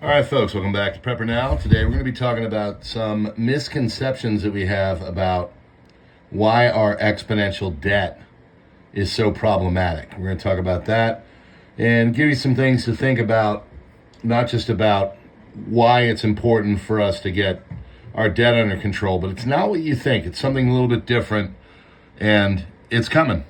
All right, folks, welcome back to PrepperNow. Today we're going to be talking about some misconceptions that we have about why our exponential debt is so problematic. We're going to talk about that and give you some things to think about, not just about why it's important for us to get our debt under control, but it's not what you think. It's something a little bit different, and it's coming.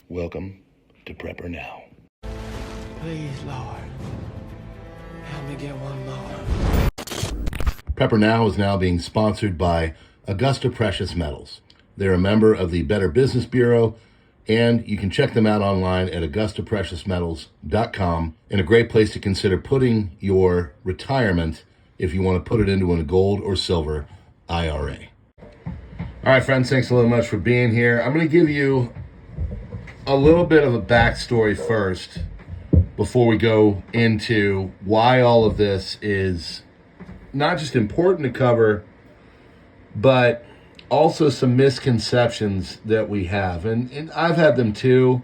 Welcome to PrepperNow. Please, Lord, help me get one more. PrepperNow is now being sponsored by Augusta Precious Metals. They're a member of the Better Business Bureau, and you can check them out online at AugustaPreciousMetals.com, and a great place to consider putting your retirement if you want to put it into a gold or silver IRA. All right, friends, thanks a little much for being here. I'm going to give you a little bit of a backstory first before we go into why all of this is not just important to cover, but also some misconceptions that we have. And I've had them too.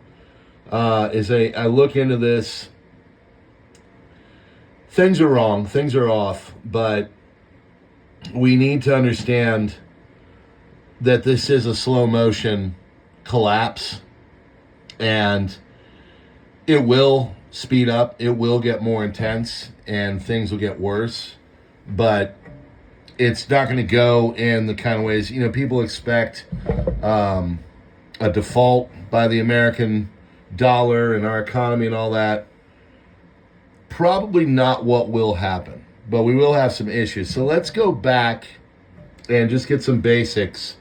As I look into this, things are wrong, things are off, but we need to understand that this is a slow motion collapse. And it will speed up, it will get more intense, and things will get worse. But it's not going to go in the kind of ways, people expect a default by the American dollar and our economy and all that. Probably not what will happen, but we will have some issues. So let's go back and just get some basics.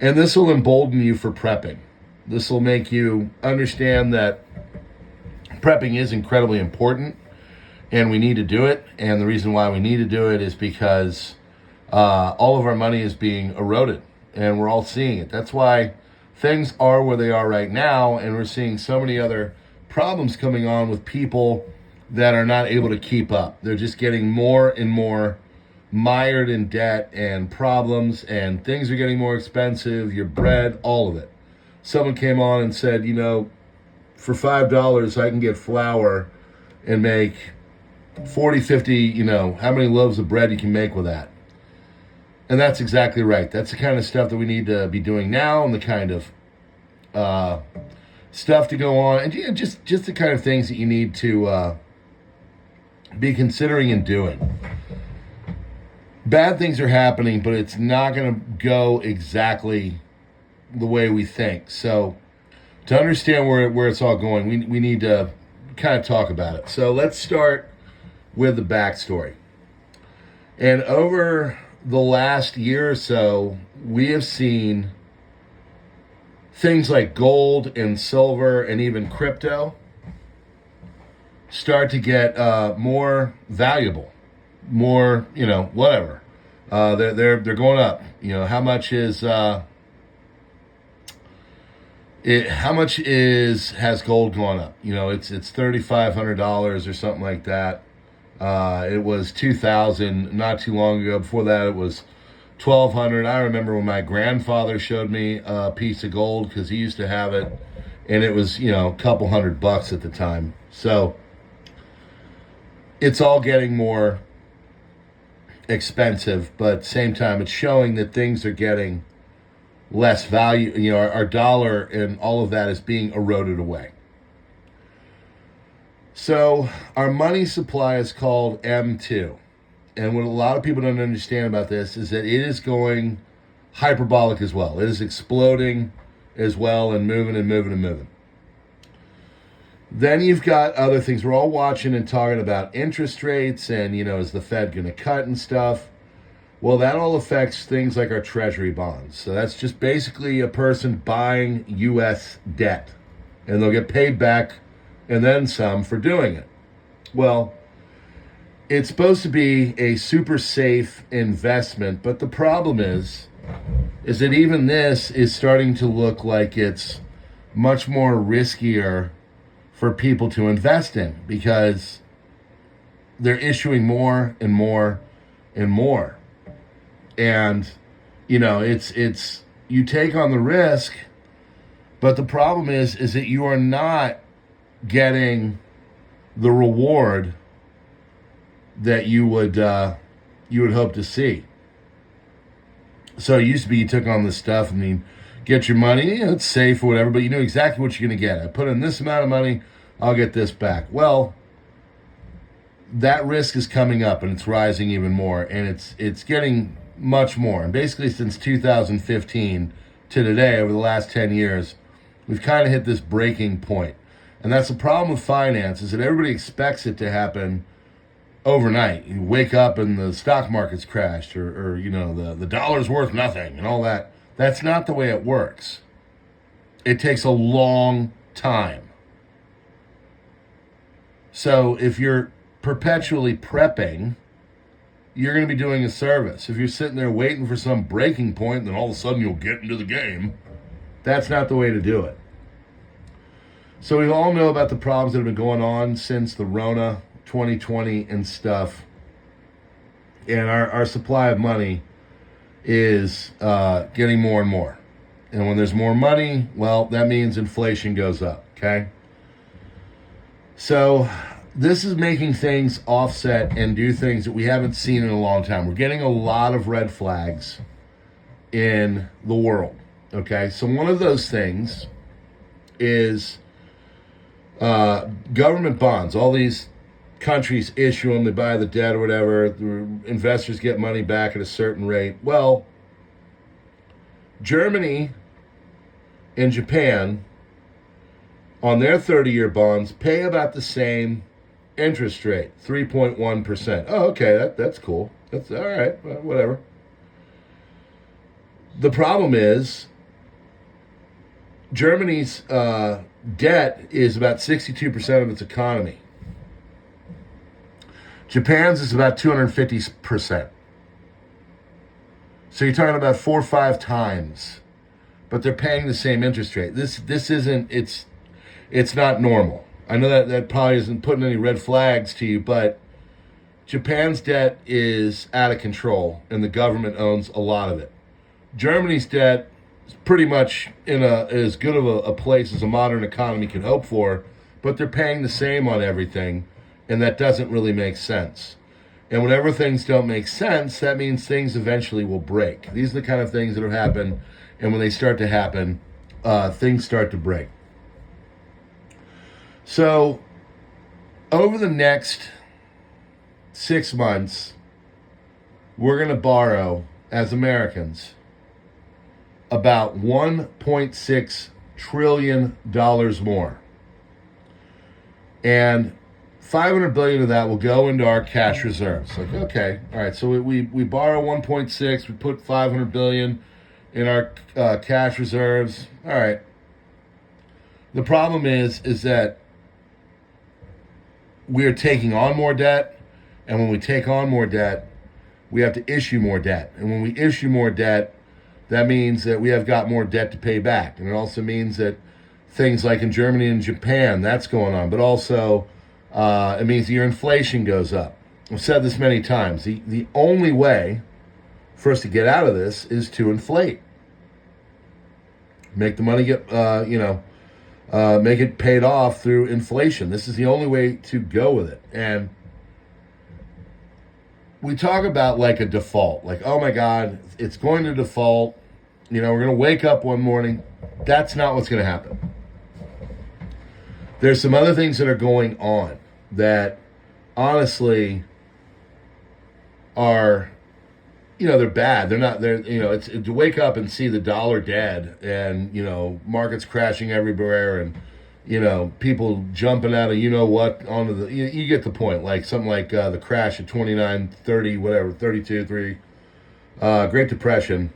And this will embolden you for prepping. This will make you understand that prepping is incredibly important, and we need to do it. And the reason why we need to do it is because all of our money is being eroded, and we're all seeing it. That's why things are where they are right now, and we're seeing so many other problems coming on with people that are not able to keep up. They're just getting more and more mired in debt and problems, and things are getting more expensive, your bread, all of it. Someone came on and said, for $5 I can get flour and make 40, 50, how many loaves of bread you can make with that. And that's exactly right. That's the kind of stuff that we need to be doing now, and the kind of stuff to go on, and just the kind of things that you need to be considering and doing. Bad things are happening, but it's not going to go exactly the way we think. So to understand where it's all going, we need to kind of talk about it. So let's start with the backstory. And over the last year or so, we have seen things like gold and silver and even crypto start to get more valuable, more, whatever. They're going up. How much is has gold gone up? It's $3,500 or something like that. It was $2,000 not too long ago. Before that, it was $1,200. I remember when my grandfather showed me a piece of gold, because he used to have it, and it was a couple $100 at the time. So it's all getting more expensive, but at the same time, it's showing that things are getting less value. Our dollar and all of that is being eroded away. So our money supply is called M2. And what a lot of people don't understand about this is that it is going hyperbolic as well. It is exploding as well, and moving and moving and moving. Then you've got other things. We're all watching and talking about interest rates and, is the Fed going to cut and stuff? Well, that all affects things like our treasury bonds. So that's just basically a person buying U.S. debt, and they'll get paid back and then some for doing it. Well, it's supposed to be a super safe investment, but the problem is that even this is starting to look like it's much more riskier for people to invest in, because they're issuing more and more and more. And, you know, it's you take on the risk, but the problem is that you are not getting the reward that you would hope to see. So it used to be you took on this stuff and you get your money, it's safe or whatever, but you knew exactly what you're going to get. I put in this amount of money, I'll get this back. Well, that risk is coming up and it's rising even more, and it's getting much more. And basically since 2015 to today, over the last 10 years, we've kind of hit this breaking point. And that's the problem with finance, is that everybody expects it to happen overnight. You wake up and the stock market's crashed, or you know, the dollar's worth nothing and all that. That's not the way it works. It takes a long time. So if you're perpetually prepping, you're going to be doing a service. If you're sitting there waiting for some breaking point, then all of a sudden you'll get into the game. That's not the way to do it. So we all know about the problems that have been going on since the Rona 2020 and stuff. And our supply of money is getting more and more. And when there's more money, well, that means inflation goes up, okay? So this is making things offset and do things that we haven't seen in a long time. We're getting a lot of red flags in the world, okay? So one of those things is government bonds. All these countries issue them, they buy the debt or whatever, the investors get money back at a certain rate. Well, Germany and Japan on their 30-year bonds pay about the same interest rate, 3.1%. Oh, okay, that's cool. That's all right, whatever. The problem is Germany's debt is about 62% of its economy. Japan's is about 250%. So you're talking about 4 or 5 times, but they're paying the same interest rate. This isn't, it's not normal. I know that probably isn't putting any red flags to you, but Japan's debt is out of control, and the government owns a lot of it. Germany's debt is pretty much in as good of a place as a modern economy can hope for, but they're paying the same on everything, and that doesn't really make sense. And whenever things don't make sense, that means things eventually will break. These are the kind of things that have happened, and when they start to happen, things start to break. So, over the next 6 months, we're going to borrow, as Americans, about $1.6 trillion more. And $500 billion of that will go into our cash reserves. Like, okay, all right, so we borrow 1.6, we put $500 billion in our cash reserves. All right. The problem is that we are taking on more debt, and when we take on more debt, we have to issue more debt. And when we issue more debt, that means that we have got more debt to pay back. And it also means that things like in Germany and Japan, that's going on. But also, it means that your inflation goes up. I've said this many times. The only way for us to get out of this is to inflate. Make the money get, make it paid off through inflation. This is the only way to go with it. And we talk about like a default, like, oh my God, it's going to default. We're going to wake up one morning. That's not what's going to happen. There's some other things that are going on that honestly are, they're bad. It's to wake up and see the dollar dead and, markets crashing everywhere and, people jumping out of what onto the, you get the point. Like something like the crash at 29, 30, whatever, 32, 3, Great Depression.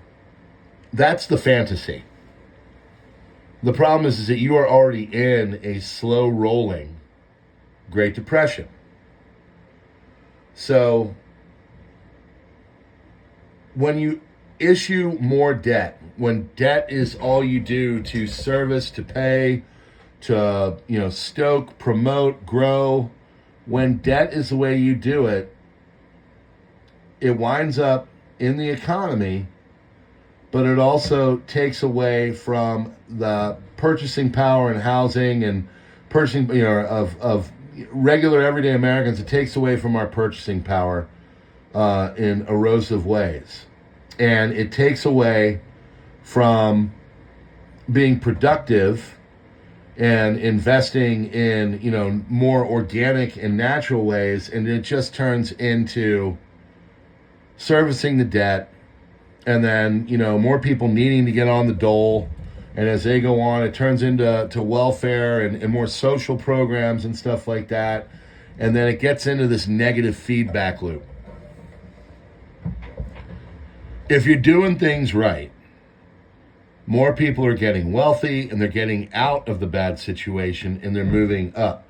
That's the fantasy. The problem is that you are already in a slow rolling Great Depression. So when you issue more debt, when debt is all you do to service, to pay, to, stoke, promote, grow, when debt is the way you do it, it winds up in the economy, but it also takes away from the purchasing power and housing and purchasing, of regular everyday Americans. It takes away from our purchasing power in erosive ways. And it takes away from being productive and investing in, more organic and natural ways. And it just turns into servicing the debt, and then, more people needing to get on the dole. And as they go on, it turns into welfare and more social programs and stuff like that. And then it gets into this negative feedback loop. If you're doing things right, more people are getting wealthy and they're getting out of the bad situation and they're moving up.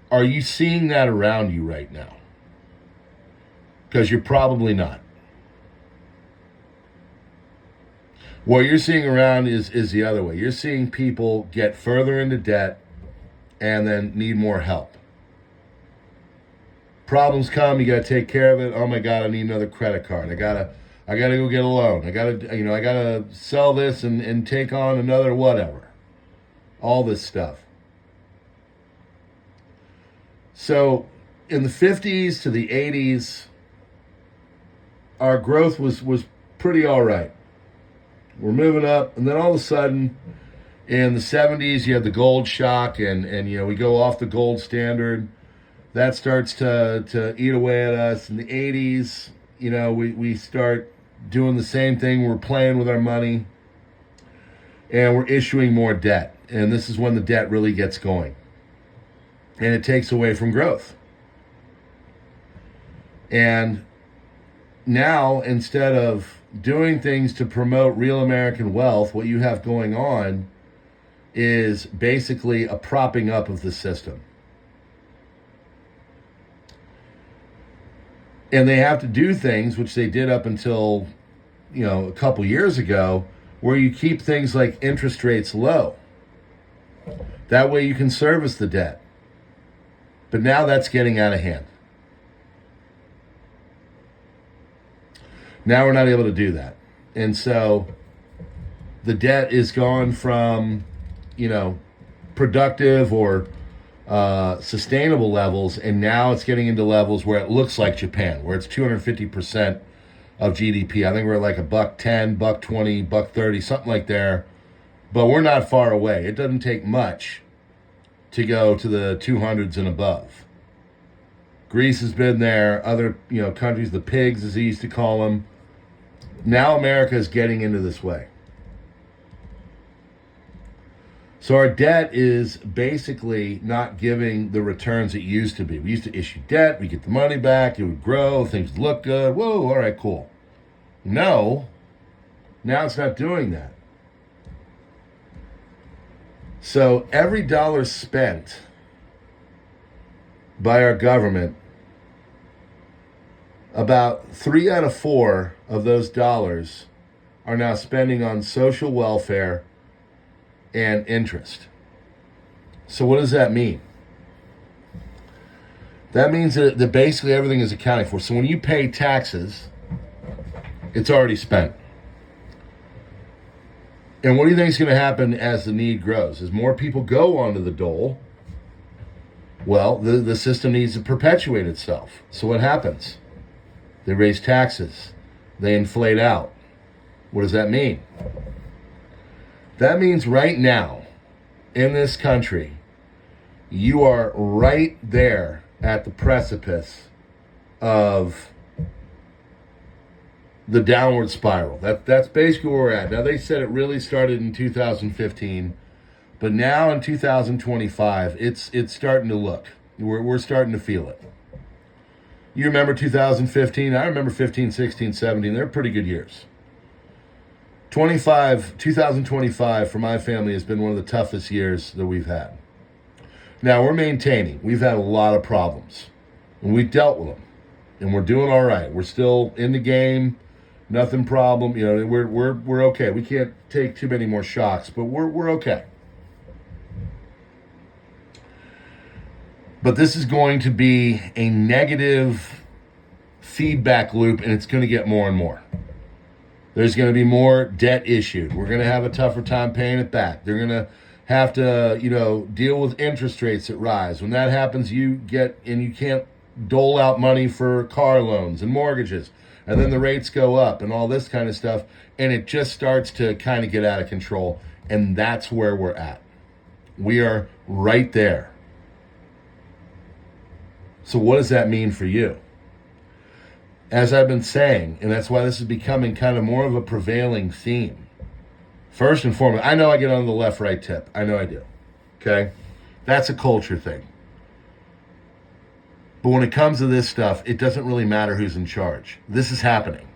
Are you seeing that around you right now? Because you're probably not. What you're seeing around is the other way. You're seeing people get further into debt and then need more help. Problems come, you got to take care of it. Oh my God, I need another credit card. I gotta go get a loan. I gotta sell this and take on another whatever. All this stuff. So in the 50s to the 80s, our growth was pretty all right. We're moving up, and then all of a sudden, in the 70s, you had the gold shock, and we go off the gold standard. That starts to eat away at us. In the 80s, we start doing the same thing. We're playing with our money, and we're issuing more debt. And this is when the debt really gets going. And it takes away from growth. And now, instead of doing things to promote real American wealth, what you have going on is basically a propping up of the system. And they have to do things, which they did up until, a couple years ago, where you keep things like interest rates low. That way you can service the debt. But now that's getting out of hand. Now we're not able to do that. And so the debt is gone from, productive or sustainable levels, and now it's getting into levels where it looks like Japan, where it's 250% of GDP. I think we're like $1.10, $1.20, $1.30, something like there. But we're not far away. It doesn't take much to go to the 200s and above. Greece has been there. Other, countries, the pigs, as they used to call them. Now America is getting into this way. So our debt is basically not giving the returns it used to be. We used to issue debt, we get the money back, it would grow, things would look good. Whoa, all right, cool. No, now it's not doing that. So every dollar spent by our government, about 3 out of 4 of those dollars are now spending on social welfare and interest. So what does that mean? That means that basically everything is accounted for. So when you pay taxes, it's already spent. And what do you think is going to happen as the need grows? As more people go onto the dole, well, the system needs to perpetuate itself. So what happens? They raise taxes. They inflate out. What does that mean? That means right now, in this country, you are right there at the precipice of the downward spiral. That's basically where we're at. Now, they said it really started in 2015, but now in 2025, it's starting to look. We're starting to feel it. You remember 2015? I remember 15, 16, 17. They're pretty good years. 2025 for my family has been one of the toughest years that we've had. Now, we're maintaining. We've had a lot of problems, and we've dealt with them, and we're doing all right. We're still in the game. Nothing problem. We're okay. We can't take too many more shocks, but we're okay. But this is going to be a negative feedback loop, and it's going to get more and more. There's going to be more debt issued. We're going to have a tougher time paying it back. They're going to have to, deal with interest rates that rise. When that happens, you can't dole out money for car loans and mortgages. And then the rates go up and all this kind of stuff. And it just starts to kind of get out of control. And that's where we're at. We are right there. So what does that mean for you? As I've been saying, and that's why this is becoming kind of more of a prevailing theme. First and foremost, I know I get on the left-right tip. I know I do. Okay? That's a culture thing. But when it comes to this stuff, it doesn't really matter who's in charge. This is happening.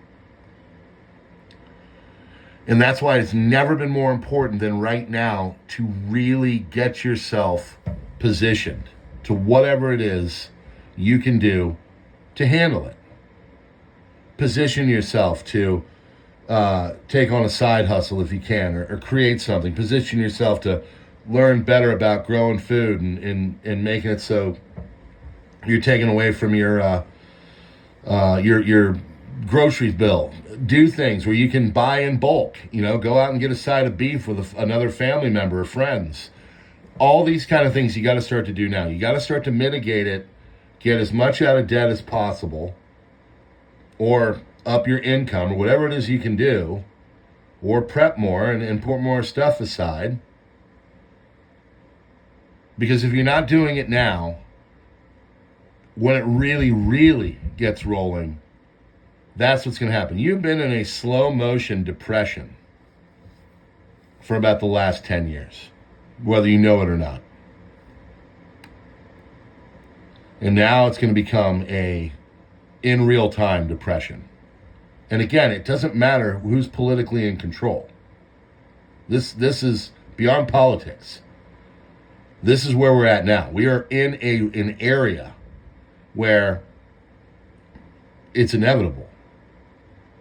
And that's why it's never been more important than right now to really get yourself positioned to whatever it is you can do to handle it. Position yourself to take on a side hustle if you can, or create something. Position yourself to learn better about growing food and making it so you're taking away from your groceries bill. Do things where you can buy in bulk. Go out and get a side of beef with another family member or friends. All these kind of things you got to start to do now. You got to start to mitigate it, get as much out of debt as possible, or up your income, or whatever it is you can do, or prep more and put more stuff aside. Because if you're not doing it now, when it really, really gets rolling, that's what's going to happen. You've been in a slow motion depression for about the last 10 years, whether you know it or not. And now it's going to become a in real time depression. And again, it doesn't matter who's politically in control. This is beyond politics. This is where we're at now. We are in an area where it's inevitable.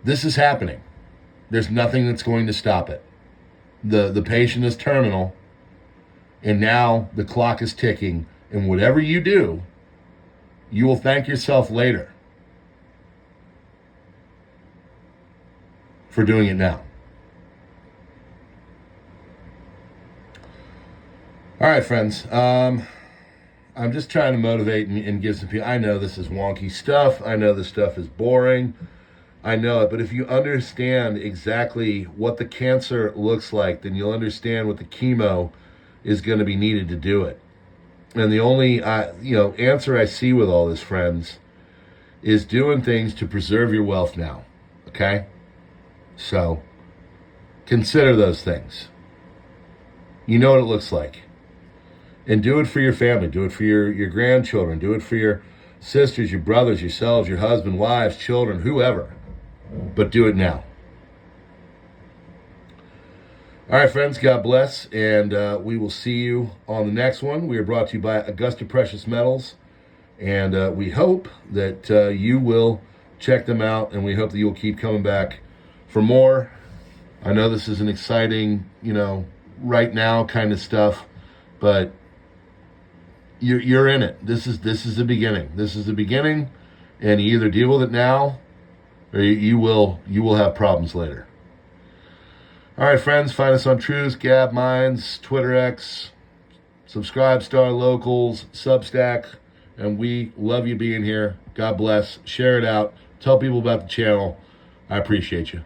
This is happening. There's nothing that's going to stop it. The patient is terminal, and now the clock is ticking, and whatever you do, you will thank yourself later for doing it now. All right, friends. I'm just trying to motivate and give some people. I know this is wonky stuff. I know this stuff is boring. I know it. But if you understand exactly what the cancer looks like, then you'll understand what the chemo is going to be needed to do it. And the only answer I see with all this, friends, is doing things to preserve your wealth now. Okay? So consider those things. You know what it looks like. And do it for your family. Do it for your grandchildren. Do it for your sisters, your brothers, yourselves, your husband, wives, children, whoever. But do it now. All right, friends, God bless. And we will see you on the next one. We are brought to you by Augusta Precious Metals. And we hope that you will check them out. And we hope that you will keep coming back for more. I know this is an exciting, right now kind of stuff. But you're in it. This is the beginning. This is the beginning, and you either deal with it now, or you will have problems later. All right, friends, find us on Truths, Gab, Minds, Twitter X, subscribe, Star Locals, Substack, and we love you being here. God bless. Share it out. Tell people about the channel. I appreciate you.